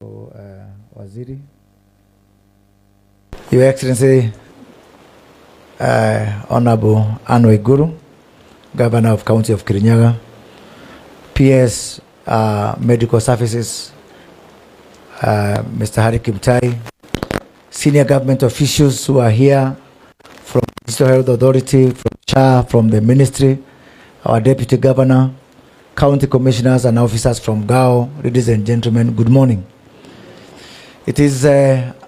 Waziri, Your Excellency, Honorable Anne Waiguru, Governor of County of Kirinyaga, PS Medical Services, Mr. Hari Kimtai, senior government officials who are here from Digital Health Authority, from CHA, from the ministry, our Deputy Governor, county commissioners and officers from GAO, ladies and gentlemen, good morning. It is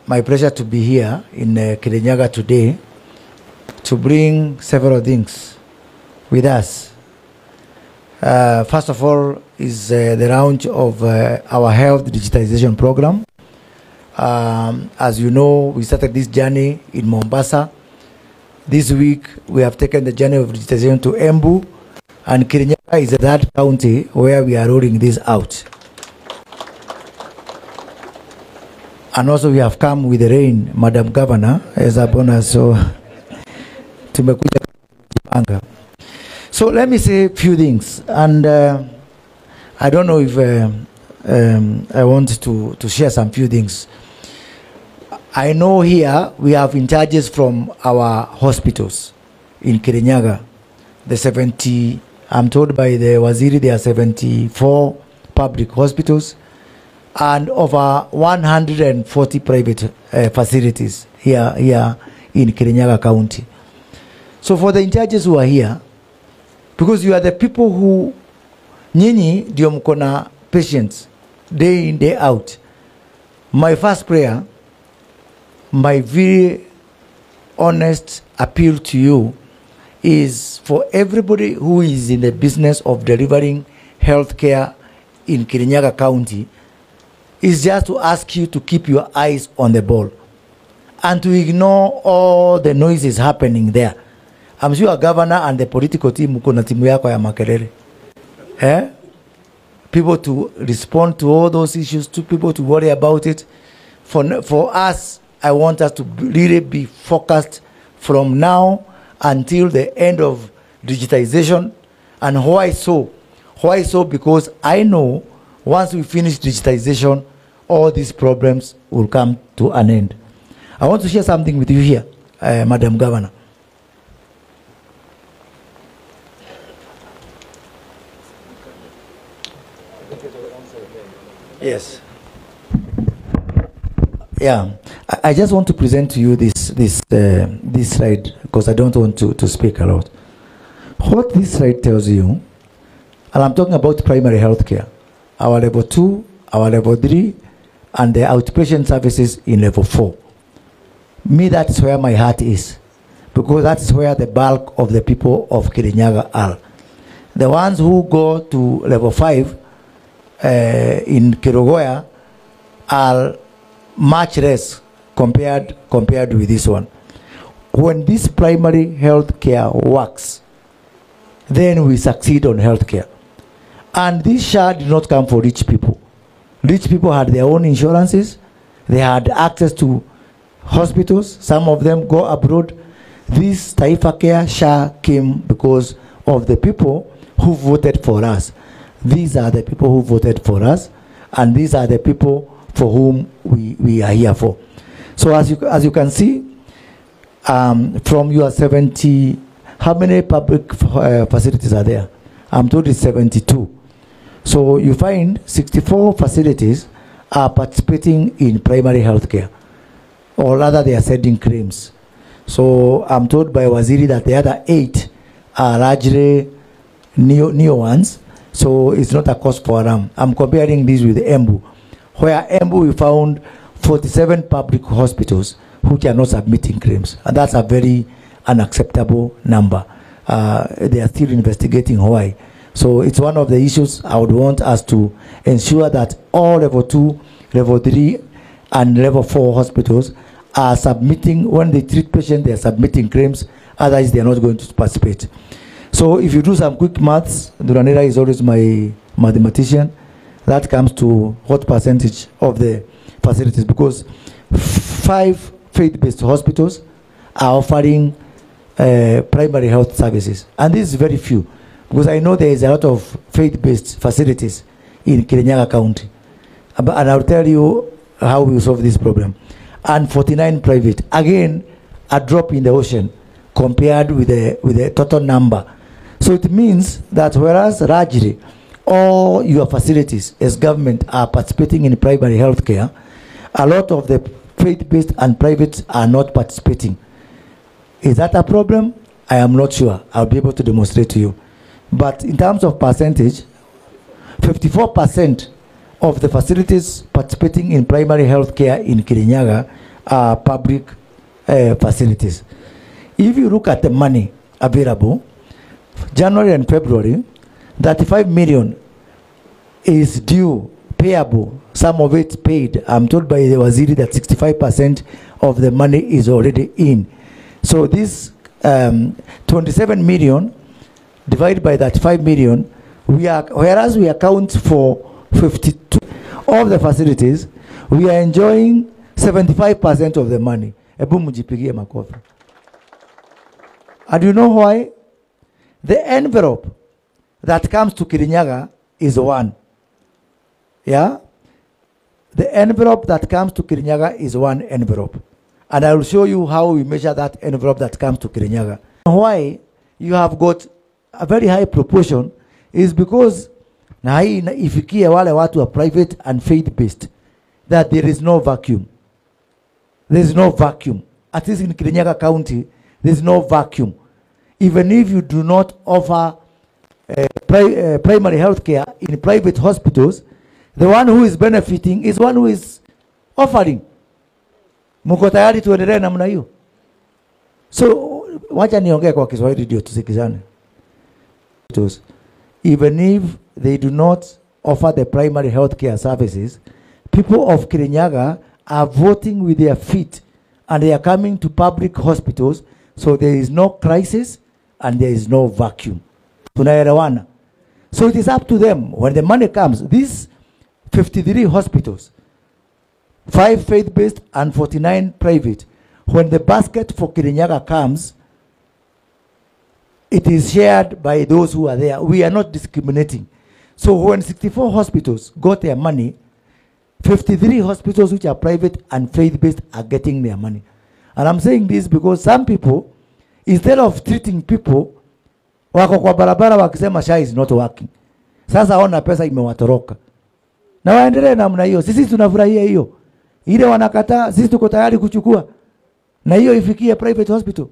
my pleasure to be here in Kirinyaga today to bring several things with us. First of all is the launch of our health digitization program. As you know, we started this journey in Mombasa. This week, we have taken the journey of digitization to Embu, and Kirinyaga is that county where we are rolling this out. And also we have come with the rain, Madam Governor, as a bonus, so tumekuja kupanga. So let me say a few things, and I don't know if I want to share some few things. I know here we have in charges from our hospitals in Kirinyaga. The 70, I'm told by the Waziri, there are 74 public hospitals and over 140 private facilities here in Kirinyaga County. So for the in charges who are here, because you are the people who, nyinyi ndio mkona patients day in, day out. My first prayer, my very honest appeal to you is for everybody who is in the business of delivering healthcare in Kirinyaga County, is just to ask you to keep your eyes on the ball and to ignore all the noises happening there. I'm sure a governor and the political team kuna timu yako ya makelele. People to respond to all those issues, to people to worry about it. For us, I want us to really be focused from now until the end of digitization. And why so? Why so? Because I know once we finish digitization, all these problems will come to an end. I want to share something with you here, Madam Governor. Yes. Yeah, I just want to present to you this slide because I don't want to speak a lot. What this slide tells you, and I'm talking about primary health care, our level 2, our level 3, and the outpatient services in level 4. Me, that's where my heart is, because that's where the bulk of the people of Kirinyaga are. The ones who go to level 5 in Kirogoya are much less compared with this one. When this primary health care works, then we succeed on health care. And this share did not come for rich people. Rich people had their own insurances. They had access to hospitals. Some of them go abroad. This Taifa Care share came because of the people who voted for us. These are the people who voted for us, and these are the people for whom we are here for. So as you can see, from your 70, how many public facilities are there? I'm told it's 72. So you find 64 facilities are participating in primary health care, or rather they are sending claims. So I'm told by Waziri that the other 8 are largely new ones, so it's not a cost for them. I'm comparing this with Embu, where Embu we found 47 public hospitals which are not submitting claims, and that's a very unacceptable number. They are still investigating why. So it's one of the issues I would want us to ensure that all level 2, level 3, and level 4 hospitals are submitting, when they treat patients, they are submitting claims, otherwise they are not going to participate. So if you do some quick maths, Duranera is always my mathematician, that comes to what percentage of the facilities, because 5 faith-based hospitals are offering primary health services, and this is very few, because I know there is a lot of faith-based facilities in Kirinyaga County. And I'll tell you how we solve this problem. And 49 private. Again, a drop in the ocean compared with the total number. So it means that whereas largely all your facilities as government are participating in primary health care, a lot of the faith-based and private are not participating. Is that a problem? I am not sure. I'll be able to demonstrate to you. But in terms of percentage, 54% of the facilities participating in primary health care in Kirinyaga are public facilities. If you look at the money available, January and February, 35 million is due, payable. Some of it paid. I'm told by the Waziri that 65% of the money is already in. So this 27 million divided by that 5 million, whereas we account for 52 of the facilities, we are enjoying 75% of the money. Ebu mujipigie makofi. And you know why? The envelope that comes to Kirinyaga is 1. Yeah? The envelope that comes to Kirinyaga is 1 envelope. And I will show you how we measure that envelope that comes to Kirinyaga. Why you have got a very high proportion is because na hii ifikie wale watu wa private and faith-based, that there is no vacuum. There is no vacuum. At least in Kirinyaga County, there is no vacuum. Even if you do not offer primary health care in private hospitals, the one who is benefiting is one who is offering. Muko tayari tuendelee namna hiyo? So wacha niongee kwa Kiswahili ndio tusikizane. Even if they do not offer the primary health care services, people of Kirinyaga are voting with their feet and they are coming to public hospitals, so there is no crisis and there is no vacuum. Tunaelewana? So it is up to them. When the money comes, these 53 hospitals, 5 faith-based and 49 private, when the basket for Kirinyaga comes, it is shared by those who are there. We are not discriminating. So when 64 hospitals got their money, 53 hospitals which are private and faith-based are getting their money. And I'm saying this because some people, instead of treating people, wako kwa barabara wakisema SHA is not working. Sasa ona pesa imewatoroka. Na waendelee namna hiyo. Sisi tunafurahia hiyo. Ile wanakataa, sisi tuko tayari kuchukua. Na hiyo ifikie private hospital.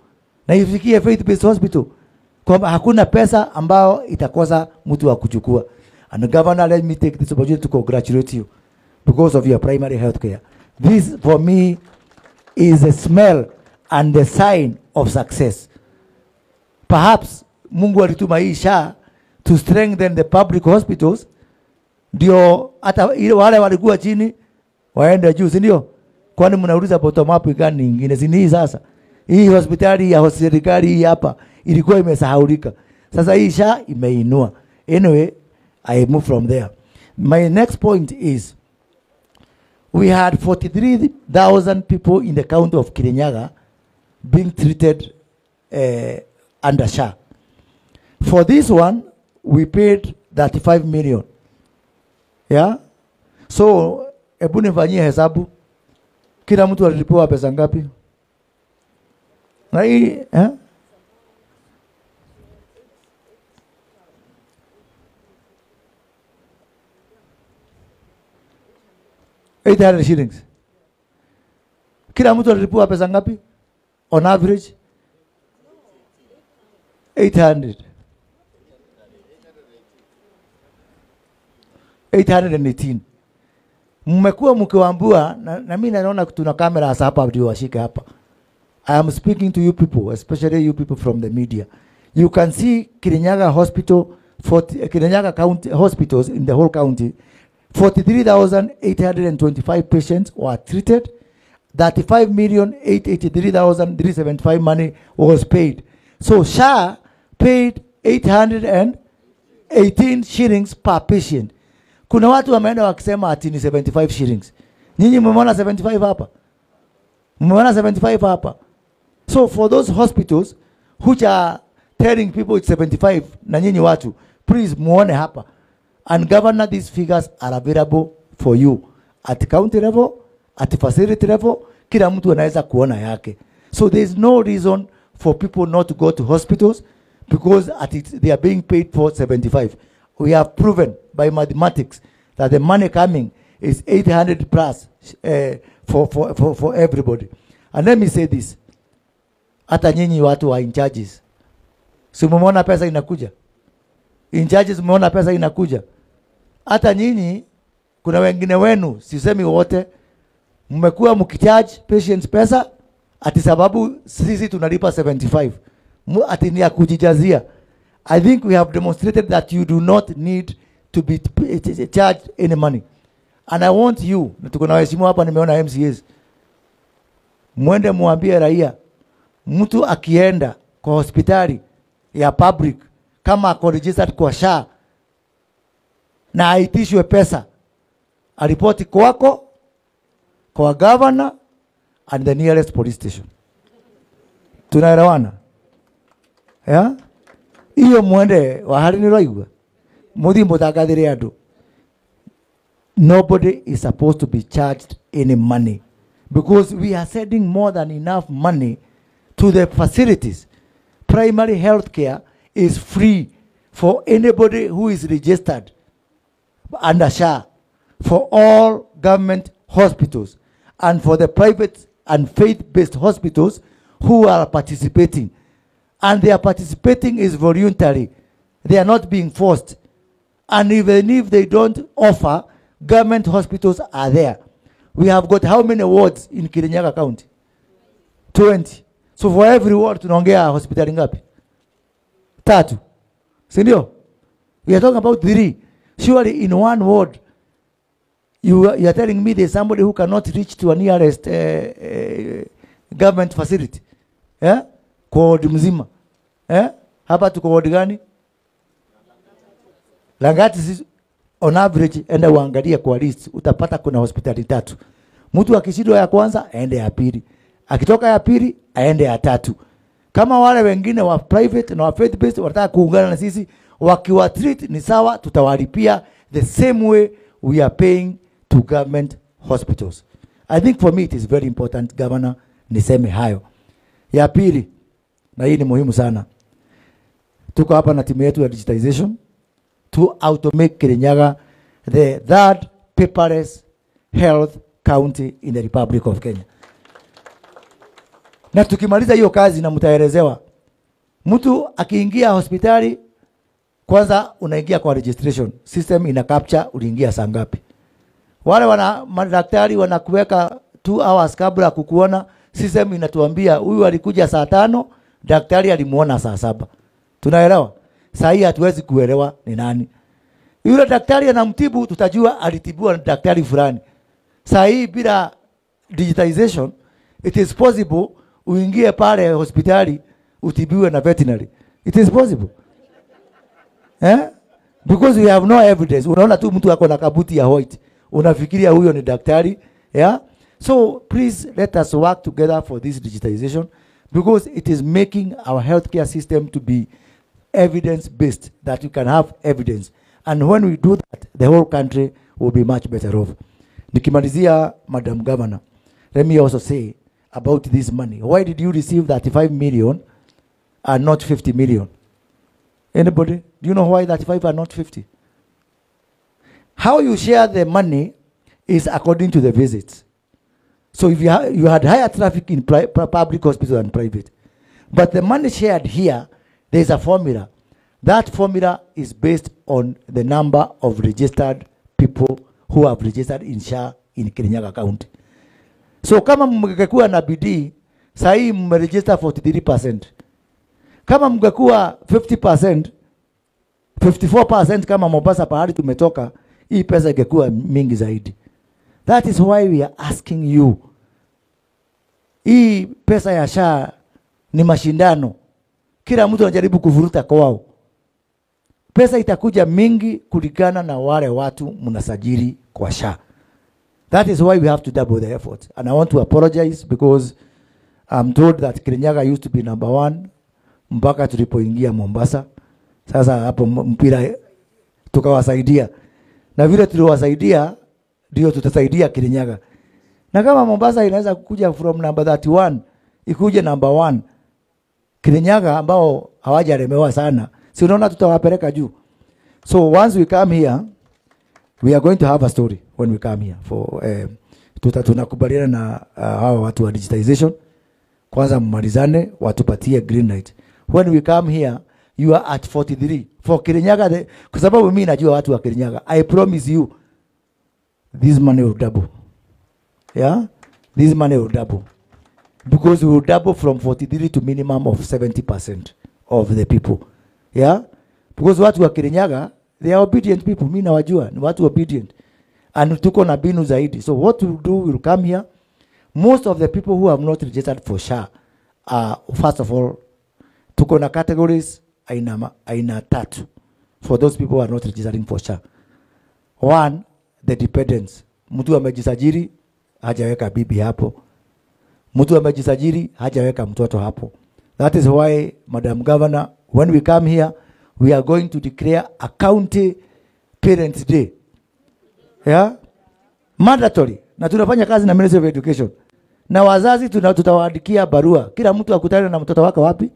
Na ifikie faith-based hospital. Kwa hakuna pesa ambao itakosa mtu wa kuchukua. And Governor, let me take this opportunity to congratulate you because of your primary health care. This, for me, is a smell and the sign of success. Perhaps Mungu alituma hii SHA to strengthen the public hospitals, ndio hata wale walikuwa chini waende juu, si ndio? Kwani mnauliza bottom up gani nyingine? Si hii sasa. Hii hospitali ya serikali hii hapa ilikuwa imesahaulika. Sasa hii SHA imeinua. Anyway, I move from there. My next point is, we had 43,000 people in the county of Kirinyaga being treated under SHA. For this one, we paid 35 million. Yeah? So, ebu nifanyie hesabu. Kila mtu alilipewa pesa ngapi? Na hii, 800 shillings. Kila mtu alilipewa pesa ngapi? On average? 800. 818. Mmekuwa mkiwaambia, na mimi naona tuna kamera hapa ndio washike hapa. I am speaking to you people, especially you people from the media. You can see Kirinyaga Hospital, Kirinyaga County hospitals in the whole county. 43,825 patients were treated. 35,883,375 money was paid. So SHA paid 818 shillings per patient. Kuna watu wameenda wakisema ati ni 75 shillings. Nyinyi mmeona 75 hapa? Mmeona 75 hapa? So for those hospitals which are telling people it's 75 na nyinyi watu, please muone hapa. And Governor, these figures are available for you. at county level, at facility level, kila mtu anaweza kuona yake. So there is no reason for people not to go to hospitals because they are being paid for 75. We have proven by mathematics that the money coming is 800 plus for everybody. And let me say this. Hata nyinyi watu wa in charges. Si mumeona pesa inakuja? In charges mumeona pesa inakuja? Hata nyinyi kuna wengine wenu, sisemi wote, mmekuwa mkicharge patients pesa ati sababu sisi tunalipa 75. Ati ni ya kujijazia. I think we have demonstrated that you do not need to be charged any money. And I want you, tuko na waheshimiwa hapa, nimeona MCAs, mwende muambie raia, mtu akienda kwa hospitali ya public kama ako registered kwa SHA na aitishwe pesa, aripoti kwako, kwa governor and the nearest police station. Tunaelewana? Yeah? Iyo mwende wahari ni roigwa. Mudimbo tagadire adu. Nobody is supposed to be charged any money because we are sending more than enough money to the facilities. Primary health care is free for anybody who is registered under SHA, for all government hospitals, and for the private and faith-based hospitals who are participating. And their participating is voluntary. They are not being forced. And even if they don't offer, government hospitals are there. We have got how many wards in Kirinyaga County? 20. So for every ward tunaongea hospitali ngapi? 3. Sindio? We are talking about 3. Surely in one ward, you are telling me there's somebody who cannot reach to a nearest government facility. Yeah? Kwa ward mzima. Yeah? Hapa tuko ward gani? Langati on average, enda uangalia kwa list, utapata kuna hospitali 3. Mtu akishindwa ya kwanza, aende ya pili. Akitoka ya pili, aende ya 3. Kama wale wengine wa private na wa faith based wanataka kuungana na sisi, wakiwa treat ni sawa, tutawalipia the same way we are paying to government hospitals. I think for me it is very important, Governor, niseme hayo. Ya pili, na hii ni muhimu sana. Tuko hapa na timu yetu ya digitization to automate Kirinyaga the third paperless health county in the Republic of Kenya. Na tukimaliza hiyo kazi na mtaelezewa, mtu akiingia hospitali kwanza unaingia kwa registration system, ina capture uliingia saa ngapi. Wale madaktari wanakuweka 2 hours kabla kukuona, system inatuambia huyu alikuja saa 5, daktari alimuona saa 7. Tunaelewa? Saa hii hatuwezi kuelewa ni nani. Yule daktari anamtibu, tutajua alitibiwa na daktari fulani. Saa hii bila digitization, it is possible uingie pale hospitali utibiwe na veterinary. It is possible. Because we have no evidence. Unaona tu mtu ako na kabuti ya white, unafikiria huyo ni daktari. Yeah? So please let us work together for this digitization because it is making our healthcare system to be evidence-based, that you can have evidence. And when we do that, the whole country will be much better off. Nikimalizia, Madam Governor, let me also say about this money. Why did you receive 35 million and not 50 million? Anybody? Do you know why 35 and not 50? How you share the money is according to the visits. So if you had higher traffic in public hospital than private, but the money shared here, there is a formula. That formula is based on the number of registered people who have registered in SHA in Kirinyaga County. So kama mngekuwa na bidii, sahi mmeregister 43%. Kama mngekuwa 50%, 54% kama Mombasa pahali tumetoka, hii pesa ingekuwa mingi zaidi. That is why we are asking you. Hii pesa ya SHA ni mashindano. Kila mtu anajaribu kuvuruta kwao. Pesa itakuja mingi kulingana na wale watu mnasajili kwa SHA. That is why we have to double the effort. And I want to apologize because I'm told that Kirinyaga used to be number 1 mpaka tulipoingia Mombasa. Sasa hapo mpira tukawasaidia. Na vile tuliwasaidia, ndio tutasaidia Kirinyaga. Na kama Mombasa inaweza kukuja from number 31 ikuje number 1, Kirinyaga ambao hawajalemewa sana, si unaona tutawapeleka juu. So once we come here, we are going to have a story when we come here for tunakubaliana na hao watu wa digitization. Kwanza mmalizane watupatie green light. When we come here, you are at 43 for Kirinyaga, kwa sababu mimi najua watu wa Kirinyaga. I promise you this money will double. Yeah, this money will double, because we will double from 43 to minimum of 70% of the people. Yeah, because watu wa Kirinyaga, they are obedient people. Mimi nawajua ni watu obedient, and tuko na binu zaidi. So what we will do, we will come here. Most of the people who have not registered for SHA, first of all, tuko na categories aina tatu for those people who are not registering for SHA. One, the dependents. Mtu amejisajili hajaweka bibi hapo. Mtu amejisajili hajaweka mtoto hapo. That is why, Madam Governor, when we come here, we are going to declare a county parents day. Yeah? Mandatory. Na tunafanya kazi na Ministry of Education. Na wazazi tutawaandikia barua. Kila mtu akutane na mtoto wake wapi?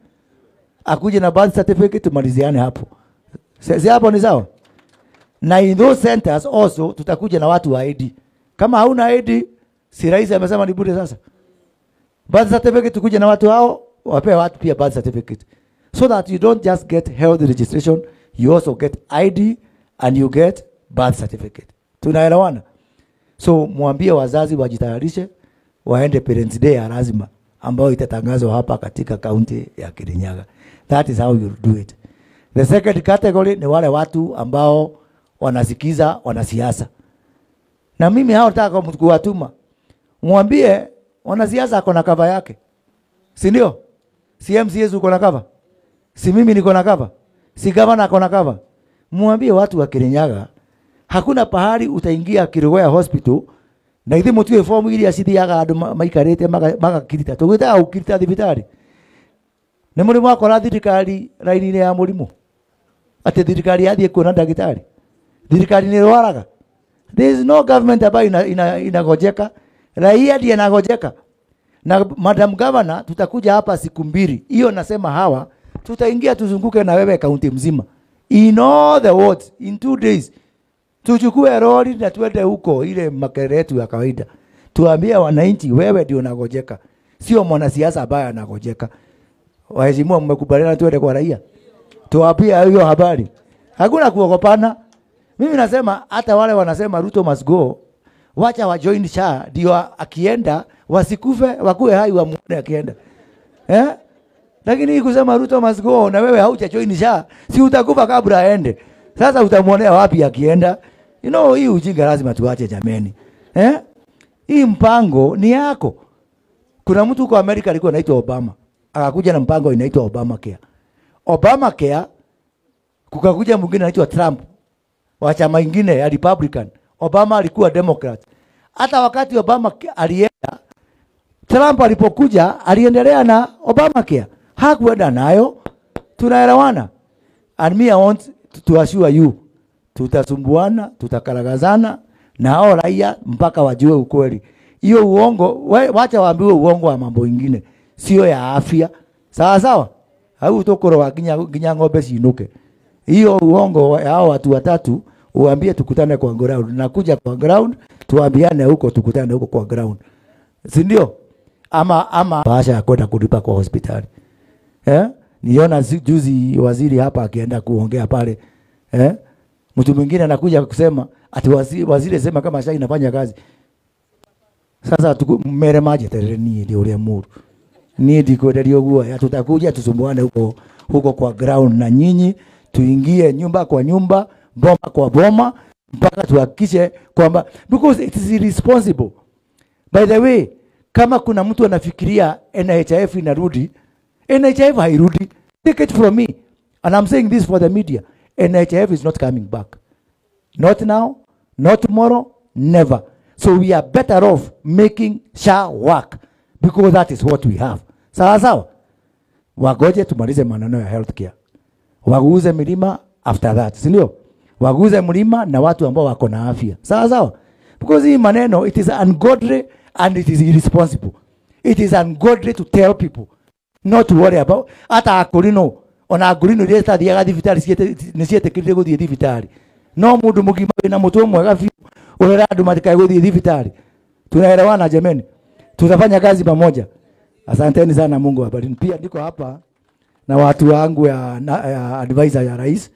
Akuje na birth certificate, tumaliziane hapo. Si hapo ni sawa? Na in those centers also tutakuja na watu wa ID. Kama hauna ID, si rais amesema ni bure sasa. Birth certificate tukuje na watu hao, wape watu pia birth certificate. So that you don't just get health registration, you also get ID and you get birth certificate. Tunaelewana? So mwambie wazazi wajitayarishe waende Parents Day ya lazima ambao itatangazwa hapa katika kaunti ya Kirinyaga. That is how you do it. The second category ni wale watu ambao wanasikiza wanasiasa. Na mimi hao nataka kuwatuma. Mwambie wanasiasa ako na cover yake. Si ndio? Si MCS uko na cover. Si mimi niko na cover. Si gavana ako na cover. Mwambie watu wa Kirinyaga, hakuna pahali utaingia Kirogoya Hospital na ithi mutue fomu ili asithiaga andu maikarite magakirita. Tugwita au kirita thibitari. Ni murimu akora thirikari raini-ini ya murimu. Ati thirikari yathie kuona ndagitari. Thirikari ni rwaraga. There is no government ambayo inagojeka. Raia ndiye anagojeka. Na Madam Governor, tutakuja hapa siku 2. Hiyo nasema hawa tutaingia tuzunguke na wewe kaunti mzima. In all the wards in 2 days. Tuchukue lori na tuende huko ile makere yetu ya kawaida. Tuambie wananchi wewe ndio unagojeka. Sio mwanasiasa ambaye anagojeka. Waheshimiwa, mmekubaliana tuende kwa raia. Tuwapia hiyo habari. Hakuna kuogopana. Mimi nasema hata wale wanasema Ruto must go, wacha wa join SHA ndio akienda wasikufe, wakue hai wa muone akienda. Lakini kusema Ruto must go na wewe hauja join SHA, si utakufa kabla aende. Sasa utamuonea wapi akienda? You know, hii ujinga lazima tuache jameni. Hii mpango ni yako. Kuna mtu kwa Amerika alikuwa anaitwa Obama. Akakuja na mpango inaitwa Obamacare. Obamacare, kukakuja mwingine anaitwa Trump. Wa chama ingine ya Republican. Obama alikuwa Democrat. Hata wakati Obama alienda, Trump alipokuja aliendelea na Obamacare. Hakuenda nayo. Tunaelewana. And me I want to assure you, tutasumbuana, tutakaragazana na hao raia mpaka wajue ukweli. Hiyo uongo, wacha waambiwe uongo wa mambo mengine, sio ya afya. Sawa sawa? Au utokoro wa ginya ng'ombe sinuke. Hiyo uongo hao watu watatu uambie tukutane kwa ground. Nakuja kwa ground, tuambiane huko, tukutane huko kwa ground. Si ndio? Ama bahasha ya kwenda kulipa kwa hospitali. Niona juzi waziri hapa akienda kuongea pale. Mtu mwingine anakuja kusema ati waziri sema kama SHA inafanya kazi. Sasa mere maji tereni ndio ule muru. Ni ndiko ndio gua ya tutakuja tusumbuane huko kwa ground na nyinyi, tuingie nyumba kwa nyumba, boma kwa boma, mpaka tuhakikishe kwamba, because it is irresponsible. By the way, kama kuna mtu anafikiria NHIF inarudi, NHIF hairudi. Take it from me. And I'm saying this for the media. NHIF is not coming back. Not now, not tomorrow, never. So we are better off making SHA work, because that is what we have. Sawa sawa? Wagoje tumalize maneno ya healthcare. Waguze milima after that. Si ndio? Waguze mlima na watu ambao wako na afya. Sawa sawa? Because hii maneno, it is ungodly and it is irresponsible. It is ungodly to tell people not to worry about. Ata akorino, ona akorino resta thiaga thibitari niciete guthie thibitari. No mundu mugima na mutu mwega biu urera andu matikae guthie thibitari. Tunaelewana jameni? Tutafanya kazi pamoja. Asanteni sana, Mungu awabariki. Pia niko hapa na watu wangu ya advisor ya rais.